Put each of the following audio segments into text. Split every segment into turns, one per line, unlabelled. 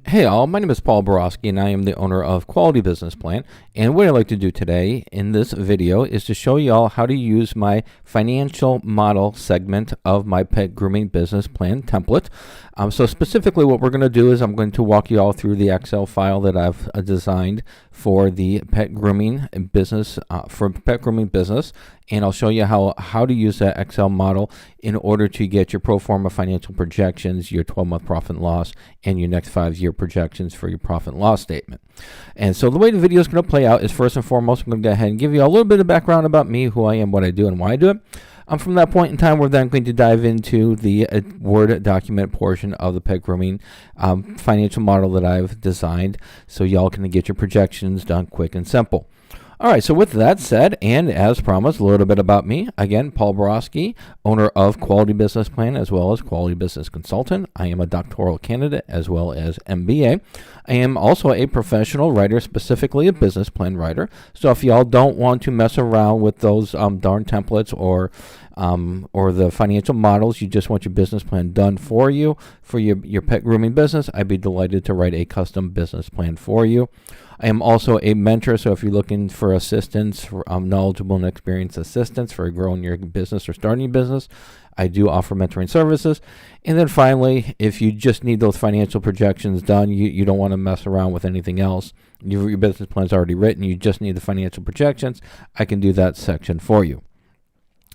Hey all, my name is Paul Borosky and I am the owner of Quality Business Plan. And what I'd like to do today in this video is to show you all how to use my financial model segment of my pet grooming business plan template. So specifically what we're going to do is I'm going to walk you all through the Excel file that I've designed for the pet grooming business, and I'll show you how to use that Excel model in order to get your pro forma financial projections, your 12-month profit and loss, and your next 5-year projections for your profit and loss statement. And so the way the video is going to play out is, first and foremost, I'm going to go ahead and give you a little bit of background about me, who I am, what I do, and why I do it. From that point in time, we're then going to dive into the Word document portion of the pet grooming financial model that I've designed, so y'all can get your projections done quick and simple. All right, so with that said, and as promised, a little bit about me. Again, Paul Borosky, owner of Quality Business Plan as well as Quality Business Consultant. I am a doctoral candidate as well as MBA. I am also a professional writer, specifically a business plan writer. So if y'all don't want to mess around with those darn templates or the financial models, you just want your business plan done for you for your pet grooming business, I'd be delighted to write a custom business plan for you. I am also a mentor, so if you're looking for assistance, for knowledgeable and experienced assistance for growing your business or starting your business, I do offer mentoring services. And then finally, if you just need those financial projections done, you don't want to mess around with anything else, your business plan is already written, you just need the financial projections, I can do that section for you.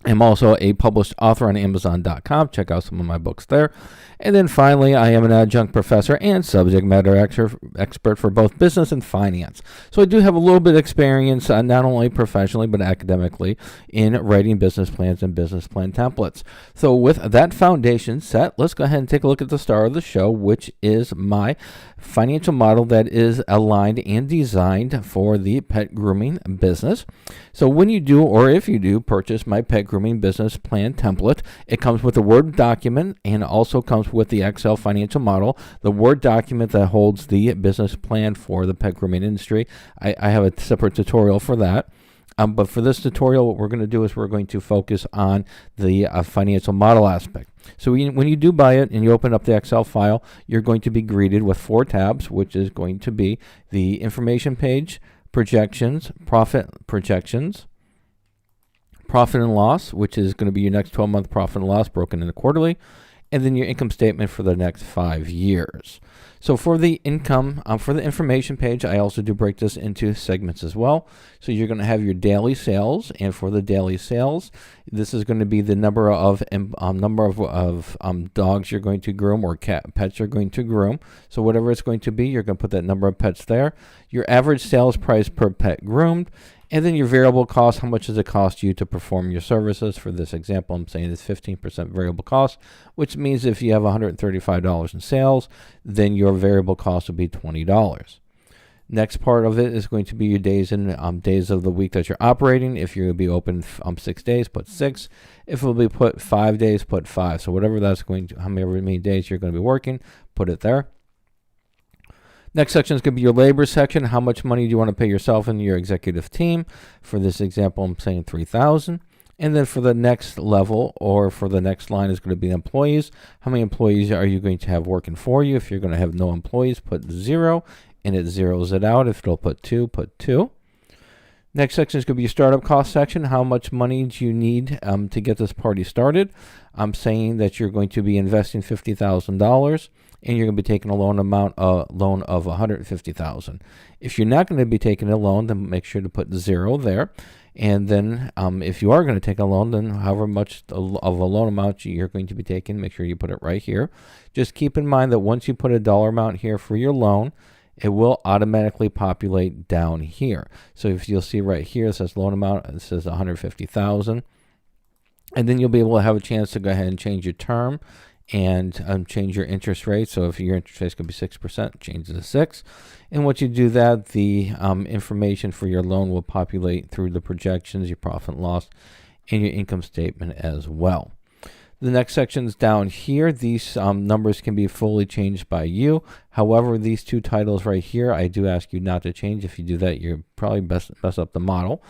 I'm also a published author on Amazon.com. Check out some of my books there. And then finally, I am an adjunct professor and subject matter expert for both business and finance. So I do have a little bit of experience, not only professionally, but academically, in writing business plans and business plan templates. So with that foundation set, let's go ahead and take a look at the star of the show, which is my financial model that is aligned and designed for the pet grooming business. So when you do, or if you do, purchase my pet grooming business plan template, it comes with a Word document and also comes with the Excel financial model, the Word document that holds the business plan for the pet grooming industry. I have a separate tutorial for that. But for this tutorial, what we're going to do is we're going to focus on the financial model aspect. So when you do buy it and you open up the Excel file, you're going to be greeted with 4 tabs, which is going to be the information page, projections, profit projections, profit and loss, which is going to be your next 12-month profit and loss broken into quarterly, and then your income statement for the next 5 years. So for the income, for the information page, I also do break this into segments as well. So you're going to have your daily sales, and for the daily sales, this is going to be the number of dogs you're going to groom or pets you're going to groom. So whatever it's going to be, you're going to put that number of pets there. Your average sales price per pet groomed. And then your variable cost, how much does it cost you to perform your services? For this example, I'm saying it's 15% variable cost, which means if you have $135 in sales, then your variable cost would be $20. Next part of it is going to be your days and days of the week that you're operating. If you're going to be open 6 days, put 6. If it will be put 5 days, put 5. So whatever that's going to, how many days you're going to be working, put it there. Next section is going to be your labor section. How much money do you want to pay yourself and your executive team? For this example, I'm saying $3,000. And then for the next level or for the next line is going to be employees. How many employees are you going to have working for you? If you're going to have no employees, put 0, and it zeroes it out. If it'll put 2, put 2. Next section is going to be your startup cost section. How much money do you need to get this party started? I'm saying that you're going to be investing $50,000. And you're going to be taking a loan of $150,000. If you're not going to be taking a loan, then make sure to put 0 there. And then if you are going to take a loan, then however much of a loan amount you're going to be taking, make sure you put it right here. Just keep in mind that once you put a dollar amount here for your loan, it will automatically populate down here. So if you'll see right here, it says loan amount, it says $150,000. And then you'll be able to have a chance to go ahead and change your term and change your interest rate. So if your interest rate is going to be 6%, change it to 6. And once you do that, the information for your loan will populate through the projections, your profit and loss, and your income statement as well. The next section's down here. These numbers can be fully changed by you. However, these 2 titles right here, I do ask you not to change. If you do that, you're probably mess up the model.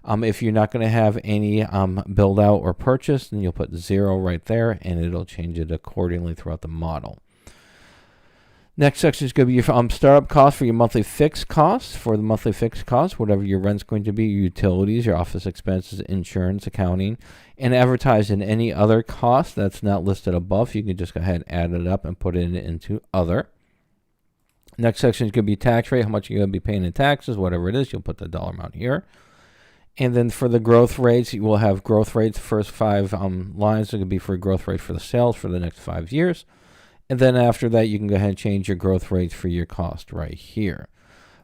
If you're not going to have any build out or purchase, then you'll put 0 right there, and it'll change it accordingly throughout the model. Next section is going to be your startup cost for your monthly fixed costs. For the monthly fixed costs, whatever your rent's going to be, your utilities, your office expenses, insurance, accounting, and advertise in any other cost that's not listed above. You can just go ahead and add it up and put it into other. Next section is going to be tax rate, how much you're going to be paying in taxes, whatever it is. You'll put the dollar amount here. And then for the growth rates, you will have growth rates. First 5 lines are going to be for growth rate for the sales for the next 5 years. And then after that, you can go ahead and change your growth rates for your cost right here.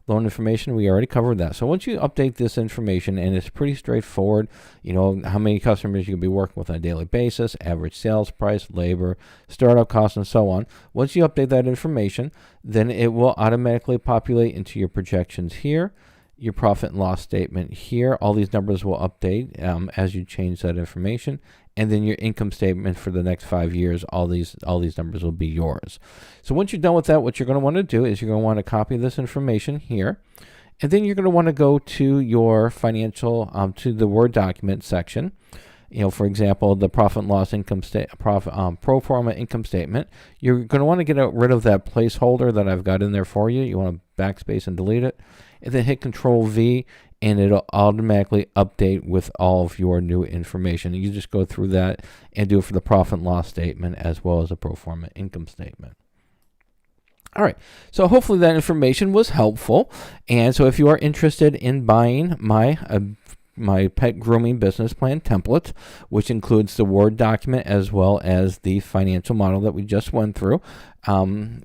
Loan information, we already covered that. So once you update this information, and it's pretty straightforward, you know, how many customers you can be working with on a daily basis, average sales price, labor, startup costs, and so on. Once you update that information, then it will automatically populate into your projections here, your profit and loss statement here. All these numbers will update as you change that information. And then your income statement for the next 5 years, all these numbers will be yours. So once you're done with that, what you're going to want to do is you're going to want to copy this information here. And then you're going to want to go to your financial, to the Word document section. You know, for example, the profit and loss income pro forma income statement. You're going to want to get rid of that placeholder that I've got in there for you. You want to backspace and delete it. And then hit Control V, and it'll automatically update with all of your new information. You just go through that and do it for the profit and loss statement as well as a pro forma income statement. All right, so hopefully that information was helpful. And so if you are interested in buying my pet grooming business plan template, which includes the Word document as well as the financial model that we just went through,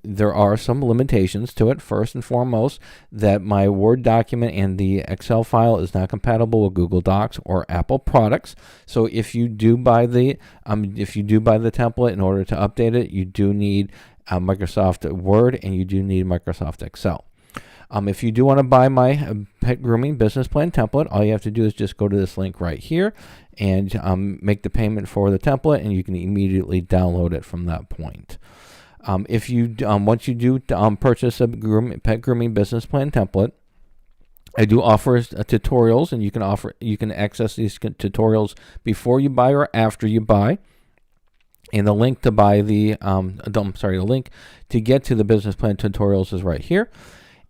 there are some limitations to it. First and foremost, that my Word document and the Excel file is not compatible with Google Docs or Apple products. So if you do buy the template, in order to update it, you do need Microsoft Word and you do need Microsoft Excel. If you do want to buy my pet grooming business plan template, all you have to do is just go to this link right here and make the payment for the template, and you can immediately download it from that point. If you once you do purchase a pet grooming business plan template, I do offer tutorials, and you can access these tutorials before you buy or after you buy. And the link to buy the link to get to the business plan tutorials is right here.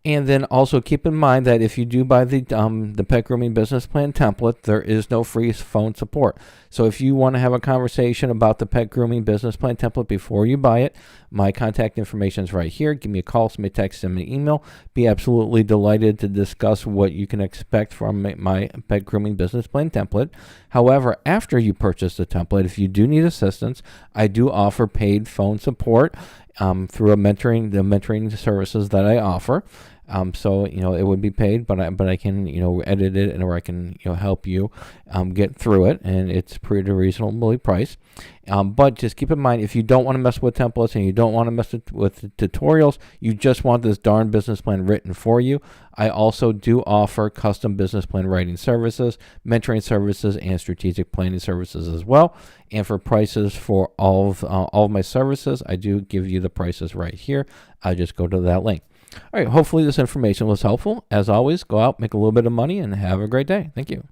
And then also keep in mind that if you do buy the pet grooming business plan template, there is no free phone support. So if you want to have a conversation about the pet grooming business plan template before you buy it, my contact information is right here. Give me a call, send me a text, send me an email. Be absolutely delighted to discuss what you can expect from my pet grooming business plan template. However, after you purchase the template, if you do need assistance, I do offer paid phone support through the mentoring services that I offer. So it would be paid, but I can edit it, or I can help you get through it, and it's pretty reasonably priced. But just keep in mind, if you don't want to mess with templates and you don't want to mess with tutorials, you just want this darn business plan written for you, I also do offer custom business plan writing services, mentoring services, and strategic planning services as well. And for prices for all of my services, I do give you the prices right here. I just go to that link. All right, hopefully this information was helpful. As always, go out, make a little bit of money, and have a great day. Thank you.